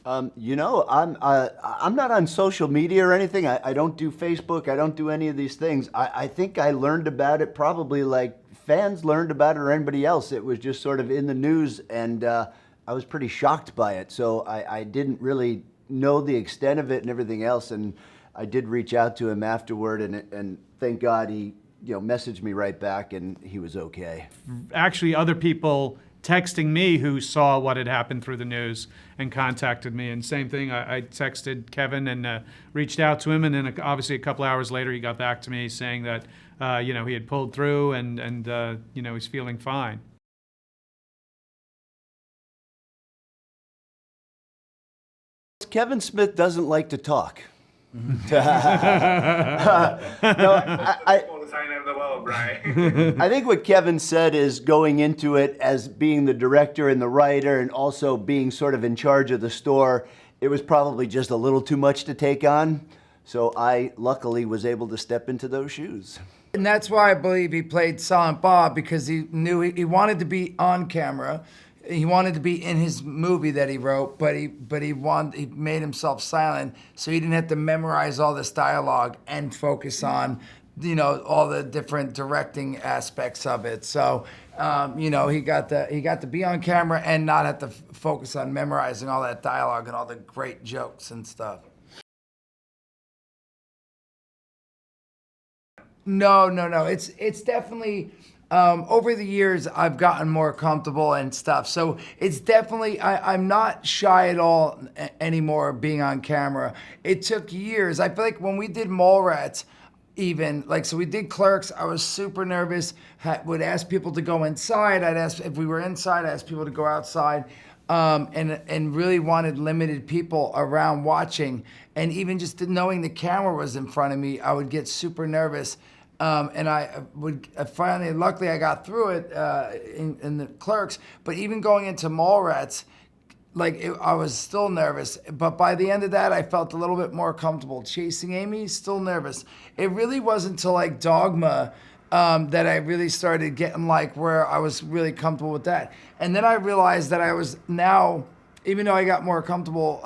I'm not on social media or anything. I don't do Facebook. I don't do any of these things. I think I learned about it probably like fans learned about it or anybody else. It was just sort of in the news, and I was pretty shocked by it. So I didn't really know the extent of it and everything else. And I did reach out to him afterward, and thank God he messaged me right back, and he was okay. Actually, other people texting me who saw what had happened through the news and contacted me. And same thing, I texted Kevin and reached out to him. And then obviously a couple hours later, he got back to me saying that, he had pulled through and he's feeling fine. Kevin Smith doesn't like to talk. No, I think what Kevin said is going into it as being the director and the writer and also being sort of in charge of the store, it was probably just a little too much to take on. So I luckily was able to step into those shoes. And that's why I believe he played Silent Bob, because he knew he wanted to be on camera. He wanted to be in his movie that he wrote, but he made himself silent so he didn't have to memorize all this dialogue and focus on, all the different directing aspects of it. So, he got to be on camera and not have to focus on memorizing all that dialogue and all the great jokes and stuff. No. It's definitely. Over the years, I've gotten more comfortable and stuff. So it's definitely, I'm not shy at all anymore being on camera. It took years. I feel like when we did Mallrats, so we did Clerks, I was super nervous, would ask people to go inside. I'd ask, if we were inside, I'd ask people to go outside. And really wanted limited people around watching. And even just knowing the camera was in front of me, I would get super nervous. And luckily I got through it in the Clerks, but even going into Mallrats, I was still nervous. But by the end of that, I felt a little bit more comfortable. Chasing Amy, still nervous. It really wasn't until Dogma that I really started getting where I was really comfortable with that. And then I realized that I was now, even though I got more comfortable,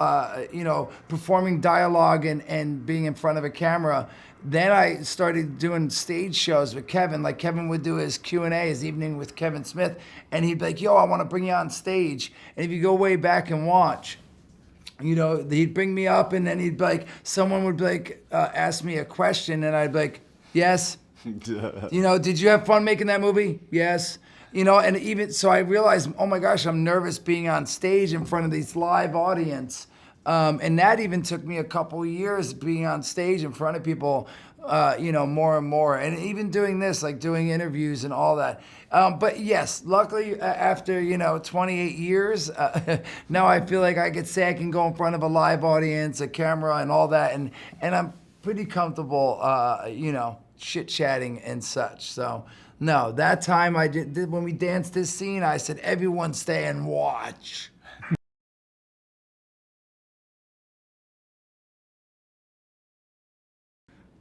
performing dialogue and being in front of a camera, then I started doing stage shows with Kevin. Kevin would do his Q&A, his evening with Kevin Smith, and he'd be like, yo, I want to bring you on stage. And if you go way back and watch, he'd bring me up, and then he'd be like, someone would be ask me a question, and I'd be like, yes. Did you have fun making that movie? Yes. And even so I realized, oh my gosh, I'm nervous being on stage in front of these live audience. And that even took me a couple years being on stage in front of people, more and more. And even doing this, doing interviews and all that. But yes, luckily after, 28 years, now I feel like I could say I can go in front of a live audience, a camera and all that. And I'm pretty comfortable, chit-chatting and such. So no, that time I did when we danced this scene, I said, everyone stay and watch.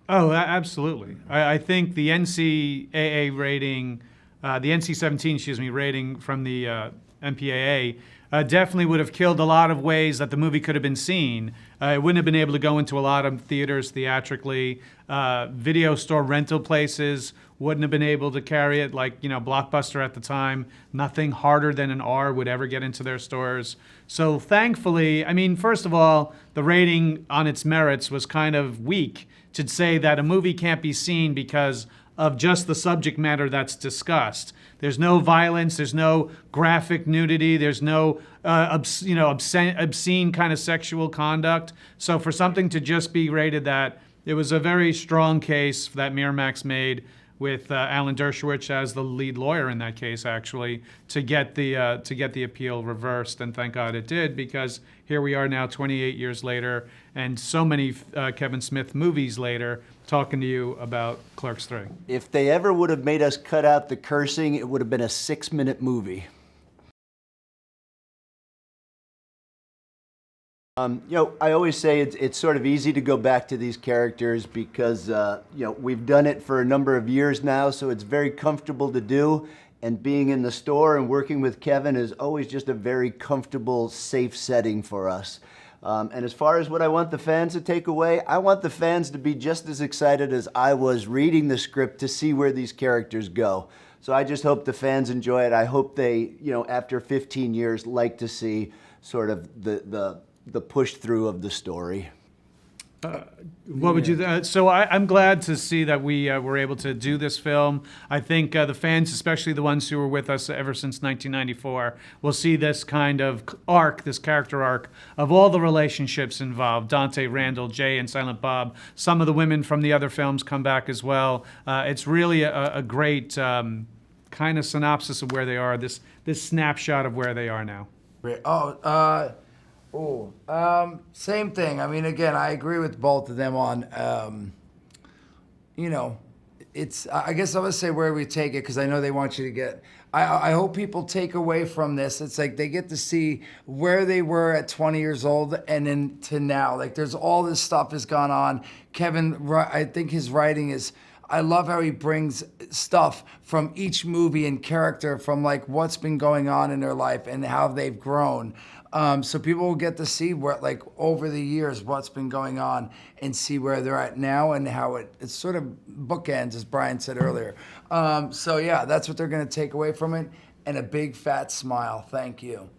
Oh, absolutely. I think the NCAA rating, the NC-17, rating from the MPAA definitely would have killed a lot of ways that the movie could have been seen. It wouldn't have been able to go into a lot of theaters theatrically. Video store rental places wouldn't have been able to carry it Blockbuster at the time. Nothing harder than an R would ever get into their stores. So thankfully, first of all, the rating on its merits was kind of weak to say that a movie can't be seen because of just the subject matter that's discussed. There's no violence, there's no graphic nudity, there's no obscene kind of sexual conduct. So for something to just be rated that, it was a very strong case that Miramax made with Alan Dershowitz as the lead lawyer in that case, actually, to get the appeal reversed. And thank God it did, because here we are now 28 years later and so many Kevin Smith movies later talking to you about Clerks III. If they ever would have made us cut out the cursing, it would have been a 6-minute movie. I always say it's sort of easy to go back to these characters because, we've done it for a number of years now, so it's very comfortable to do. And being in the store and working with Kevin is always just a very comfortable, safe setting for us. And as far as what I want the fans to take away, I want the fans to be just as excited as I was reading the script to see where these characters go. So I just hope the fans enjoy it. I hope they, after 15 years, like to see sort of the push through of the story. What would you? So I'm glad to see that we were able to do this film. I think the fans, especially the ones who were with us ever since 1994, will see this kind of arc, this character arc of all the relationships involved. Dante, Randall, Jay, and Silent Bob. Some of the women from the other films come back as well. It's really a great kind of synopsis of where they are. This snapshot of where they are now. Same thing. I mean, again, I agree with both of them on, it's, I guess I would say where we take it, because I know they want you to get, I hope people take away from this. It's like they get to see where they were at 20 years old and then to now. Like there's all this stuff has gone on. Kevin, I think his writing is, I love how he brings stuff from each movie and character from like what's been going on in their life and how they've grown. So people will get to see where, like, over the years, what's been going on and see where they're at now and how it sort of bookends, as Brian said earlier. So yeah, that's what they're going to take away from it, and a big fat smile. Thank you.